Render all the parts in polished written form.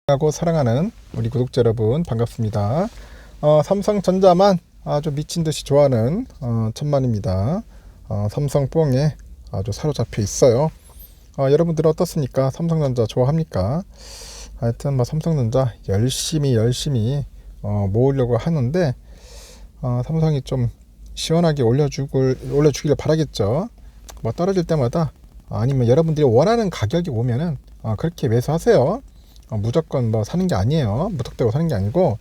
하고 사랑하는 우리 구독자 여러분 반갑습니다. 삼성전자만 아주 미친듯이 좋아하는 천만입니다. 삼성뽕에 아주 사로잡혀 있어요. 여러분들은 어떻습니까? 삼성전자 좋아합니까? 하여튼 삼성전자 열심히 모으려고 하는데 삼성이 좀 시원하게 올려주기를 바라겠죠. 떨어질 때마다 아니면 여러분들이 원하는 가격이 오면은 그렇게 매수하세요. 무조건 사는 게 아니에요. 무턱대고 사는 게 아니고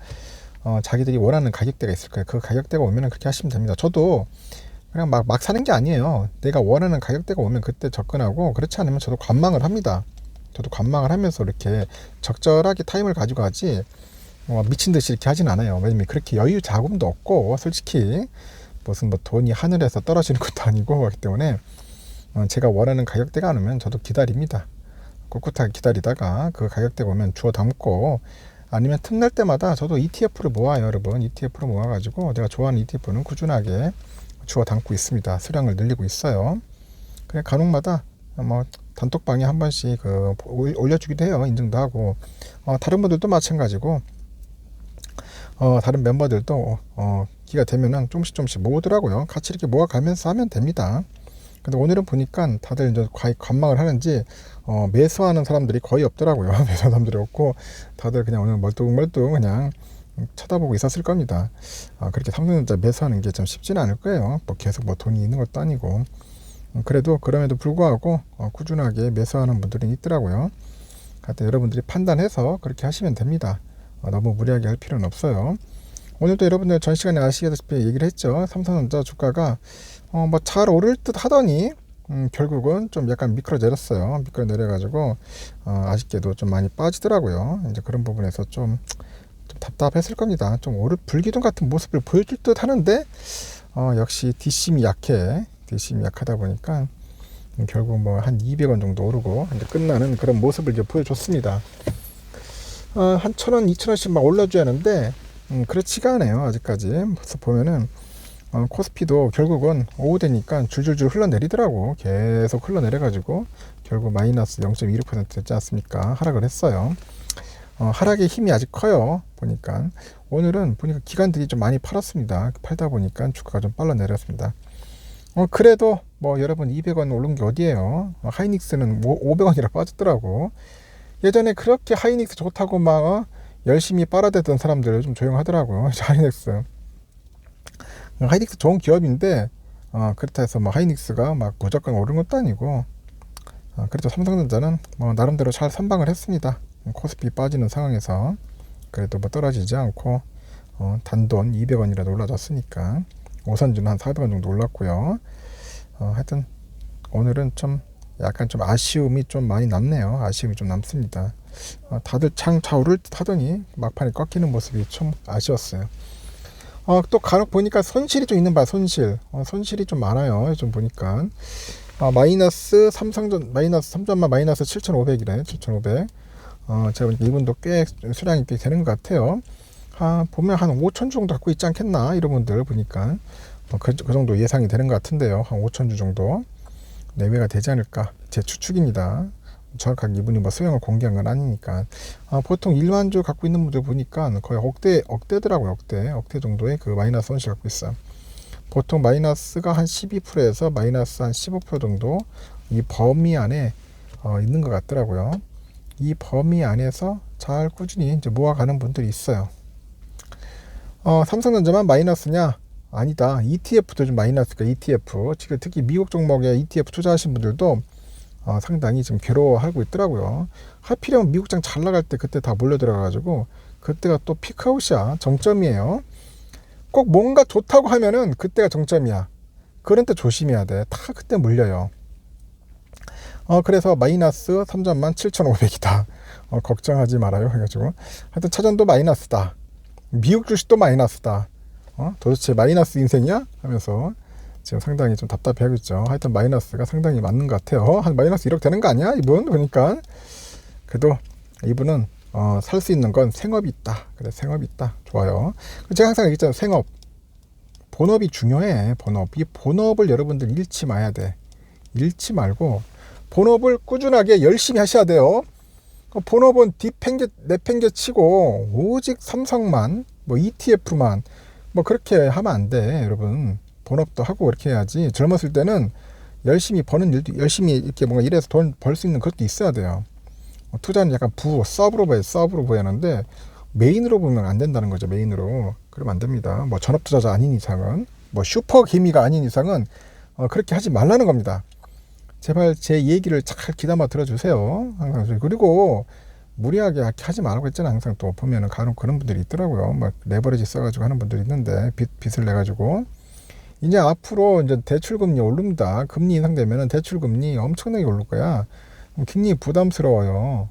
자기들이 원하는 가격대가 있을 거예요. 그 가격대가 오면은 그렇게 하시면 됩니다. 저도 그냥 막 사는 게 아니에요. 내가 원하는 가격대가 오면 그때 접근하고, 그렇지 않으면 저도 관망을 합니다. 저도 관망을 하면서 이렇게 적절하게 타임을 가지고 하지 미친 듯이 이렇게 하진 않아요. 왜냐면 그렇게 여유 자금도 없고, 솔직히 무슨 돈이 하늘에서 떨어지는 것도 아니고, 그렇기 때문에 제가 원하는 가격대가 안 오면 저도 기다립니다. 꿋꿋하게 기다리다가 그 가격대가 오면 주워 담고, 아니면 틈날 때마다 저도 ETF를 모아요. 여러분, ETF를 모아가지고 내가 좋아하는 ETF는 꾸준하게 주워 담고 있습니다. 수량을 늘리고 있어요. 그냥 간혹마다 단톡방에 한 번씩 올려주기도 해요. 인증도 하고. 다른 분들도 마찬가지고, 다른 멤버들도 기가 되면은 조금씩 모으더라고요. 같이 이렇게 모아가면서 하면 됩니다. 근데 오늘은 보니까 다들 이제 거의 관망을 하는지 매수하는 사람들이 거의 없더라고요. 매수하는 사람들이 없고, 다들 그냥 오늘 멀뚱멀뚱 그냥 쳐다보고 있었을 겁니다. 그렇게 삼성전자 매수하는 게 좀 쉽지는 않을 거예요. 계속 돈이 있는 것도 아니고. 그래도 그럼에도 불구하고 꾸준하게 매수하는 분들이 있더라고요. 하여튼 여러분들이 판단해서 그렇게 하시면 됩니다. 너무 무리하게 할 필요는 없어요. 오늘도 여러분들 전 시간에 아시다시피 얘기를 했죠. 삼성전자 주가가 잘 오를 듯 하더니 결국은 좀 약간 미끄러 내렸어요. 미끄러 내려가지고 아쉽게도 좀 많이 빠지더라고요. 이제 그런 부분에서 좀 답답했을 겁니다. 좀 불기둥 같은 모습을 보여줄 듯 하는데 역시 뒷심이 약해. 뒷심이 약하다 보니까 결국 한 200원 정도 오르고 이제 끝나는 그런 모습을 이제 보여줬습니다. 한 1,000원, 2,000원씩 올려줘야 하는데 그렇지가 않아요. 아직까지. 그래서 보면은 코스피도 결국은 오후 되니까 줄줄줄 흘러내리더라고. 계속 흘러내려가지고 결국 마이너스 0.26% 됐지 않습니까? 하락을 했어요. 하락의 힘이 아직 커요. 보니까 오늘은 기관들이 좀 많이 팔았습니다. 팔다 보니까 주가가 좀 빨라 내렸습니다. 그래도 여러분 200원 오른 게 어디예요? 하이닉스는 500원이라 빠졌더라고. 예전에 그렇게 하이닉스 좋다고 열심히 빨아대던 사람들 좀 조용하더라고요. 하이닉스 좋은 기업인데 그렇다 해서 하이닉스가 무조건 오른 것도 아니고, 그래도 삼성전자는 나름대로 잘 선방을 했습니다. 코스피 빠지는 상황에서 그래도 떨어지지 않고 단돈 200원이라도 올라졌으니까 오선주는 한 400원 정도 올랐고요. 하여튼 오늘은 좀 약간 좀 아쉬움이 좀 많이 남네요. 아쉬움이 좀 남습니다. 다들 차오를 듯 하더니 막판에 꺾이는 모습이 좀 아쉬웠어요. 또 간혹 보니까 손실이 좀 있는 손실이 좀 많아요. 좀 보니까 마이너스 삼성만 마이너스 7,500이래. 7,500. 제가 보니까 이분도 꽤 수량이 꽤 되는 것 같아요. 보면 한 5,000주 정도 갖고 있지 않겠나, 이런 분들 보니까 그 정도 예상이 되는 것 같은데요. 한 5,000주 정도 내외가 되지 않을까, 제 추측입니다. 정확하게 이분이 수량을 공개한 건 아니니까. 보통 1만 주 갖고 있는 분들 보니까 거의 억대더라고요. 억대 정도의 그 마이너스 손실 갖고 있어요. 보통 마이너스가 한 12%에서 마이너스 한 15% 정도 이 범위 안에 있는 것 같더라고요. 이 범위 안에서 잘 꾸준히 이제 모아가는 분들이 있어요. 삼성전자만 마이너스냐? 아니다. ETF도 좀 마이너스가, ETF. 지금 특히 미국 종목에 ETF 투자하신 분들도 상당히 지금 괴로워하고 있더라고요. 하필이면 미국장 잘 나갈 때 그때 다 몰려들어가지고 그때가 또 피크아웃이야. 정점이에요. 꼭 뭔가 좋다고 하면은 그때가 정점이야. 그런 때 조심해야 돼. 다 그때 물려요. 그래서 마이너스 3점만 7,500이다. 걱정하지 말아요. 해가지고 하여튼 차전도 마이너스다. 미국 주식도 마이너스다. 도대체 마이너스 인생이야? 하면서 지금 상당히 좀 답답해하겠죠. 하여튼 마이너스가 상당히 맞는 것 같아요. 한 마이너스 1억 되는 거 아니야? 이분 보니까. 그래도 이분은 살 수 있는 건 생업이 있다. 그래, 생업이 있다. 좋아요. 제가 항상 얘기했잖아요. 생업. 본업이 중요해. 이 본업을 여러분들 잃지 마야 돼. 잃지 말고 본업을 꾸준하게 열심히 하셔야 돼요. 본업은 뒷팽개 내팽개 치고 오직 삼성만 뭐 ETF만 뭐 그렇게 하면 안 돼. 여러분 본업도 하고 그렇게 해야지. 젊었을 때는 열심히 버는 일도 열심히 이렇게 뭔가 일해서 돈 벌 수 있는 것도 있어야 돼요. 투자는 약간 서브로 봐야 서브로 봐야 하는데 메인으로 보면 안 된다는 거죠. 메인으로 그러면 안 됩니다. 뭐 전업 투자자 아닌 이상은 뭐 슈퍼 개미가 아닌 이상은 그렇게 하지 말라는 겁니다. 제발 제 얘기를 잘 귀담아 들어주세요. 항상. 그리고 무리하게 하지 말라고 했잖아. 항상 또 보면은 간혹 그런 분들이 있더라고요. 막 레버리지 써가지고 하는 분들이 있는데 빚을 내가지고 이제 앞으로 이제 대출금리 오릅니다. 금리 인상되면은 대출금리 엄청나게 오를 거야. 굉장히 부담스러워요.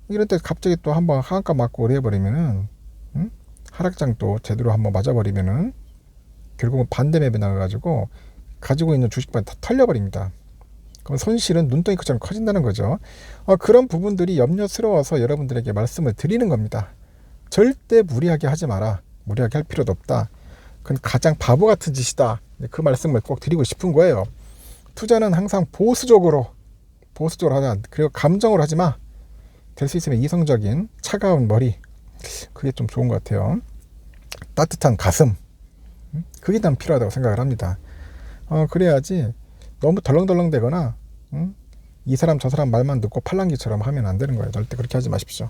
이럴 때 갑자기 또 한번 하한가 맞고 오래버리면은 하락장 또 제대로 한번 맞아버리면은 결국은 반대맵에 나가가지고 가지고 있는 주식만 다 털려버립니다. 그럼 손실은 눈덩이처럼 커진다는 거죠. 그런 부분들이 염려스러워서 여러분들에게 말씀을 드리는 겁니다. 절대 무리하게 하지 마라. 무리하게 할 필요도 없다. 그건 가장 바보 같은 짓이다. 그 말씀을 꼭 드리고 싶은 거예요. 투자는 항상 보수적으로 하자. 그리고 감정으로 하지 마. 될 수 있으면 이성적인 차가운 머리. 그게 좀 좋은 것 같아요. 따뜻한 가슴. 그게 난 필요하다고 생각을 합니다. 그래야지 너무 덜렁덜렁 되거나 이 사람 저 사람 말만 듣고 팔랑귀처럼 하면 안 되는 거예요. 절대 그렇게 하지 마십시오.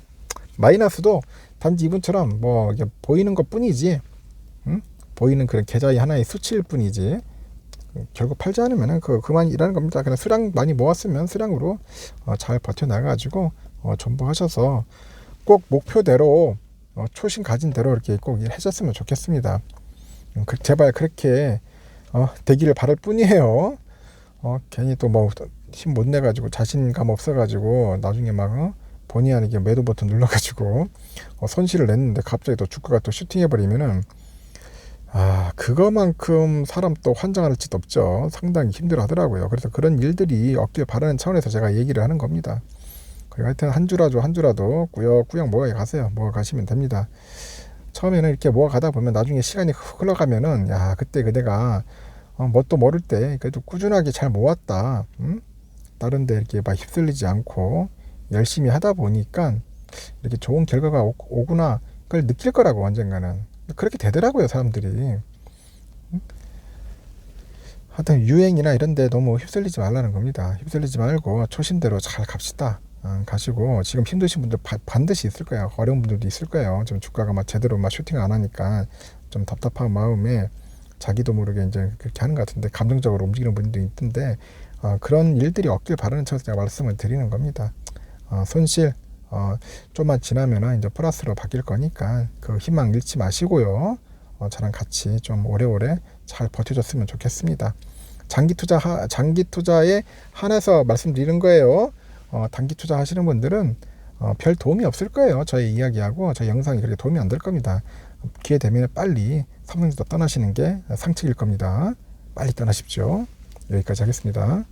마이너스도 단지 이분처럼 뭐 이게 보이는 것 뿐이지 보이는 그런 계좌의 하나의 수치일 뿐이지 결국 팔지 않으면 그만 일하는 겁니다. 그냥 수량 많이 모았으면 수량으로 잘 버텨나가지고 존버하셔서 꼭 목표대로 초심 가진 대로 이렇게 꼭 해줬으면 좋겠습니다. 제발 그렇게 되기를 바랄 뿐이에요. 괜히 또 뭐 힘 못 내가지고 자신감 없어가지고 나중에 막 본의 아니게 매도 버튼 눌러가지고 손실을 냈는데 갑자기 또 주가가 또 슈팅해버리면은 그거만큼 사람 또 환장할 짓 없죠. 상당히 힘들어 하더라고요. 그래서 그런 일들이 없길 바라는 차원에서 제가 얘기를 하는 겁니다. 그리고 하여튼 한 주라도 꾸역꾸역 모아 가세요. 모아 가시면 됩니다. 처음에는 이렇게 모아 가다 보면 나중에 시간이 흘러가면은 그때 내가 뭣도 모를 때 그래도 꾸준하게 잘 모았다. 다른데 이렇게 막 휩쓸리지 않고 열심히 하다 보니까 이렇게 좋은 결과가 오구나 그걸 느낄 거라고 언젠가는. 그렇게 되더라고요 사람들이. 하여튼 유행이나 이런 데 너무 휩쓸리지 말라는 겁니다. 휩쓸리지 말고 초심대로 잘 갑시다. 가시고 지금 힘드신 분들 반드시 있을 거예요. 어려운 분들도 있을 거예요. 좀 주가가 막 제대로 막 슈팅 안 하니까 좀 답답한 마음에 자기도 모르게 이제 그렇게 하는 것 같은데 감정적으로 움직이는 분들도 있던데 그런 일들이 없길 바라는 차원에서 제가 말씀을 드리는 겁니다. 손실 좀만 지나면은 이제 플러스로 바뀔 거니까 그 희망 잃지 마시고요. 저랑 같이 좀 오래오래 잘 버텨줬으면 좋겠습니다. 장기 투자에 한해서 말씀드리는 거예요. 단기 투자 하시는 분들은 별 도움이 없을 거예요. 저의 이야기하고 저희 영상이 그렇게 도움이 안 될 겁니다. 기회 되면 빨리 삼성전자 떠나시는 게 상책일 겁니다. 빨리 떠나십시오. 여기까지 하겠습니다.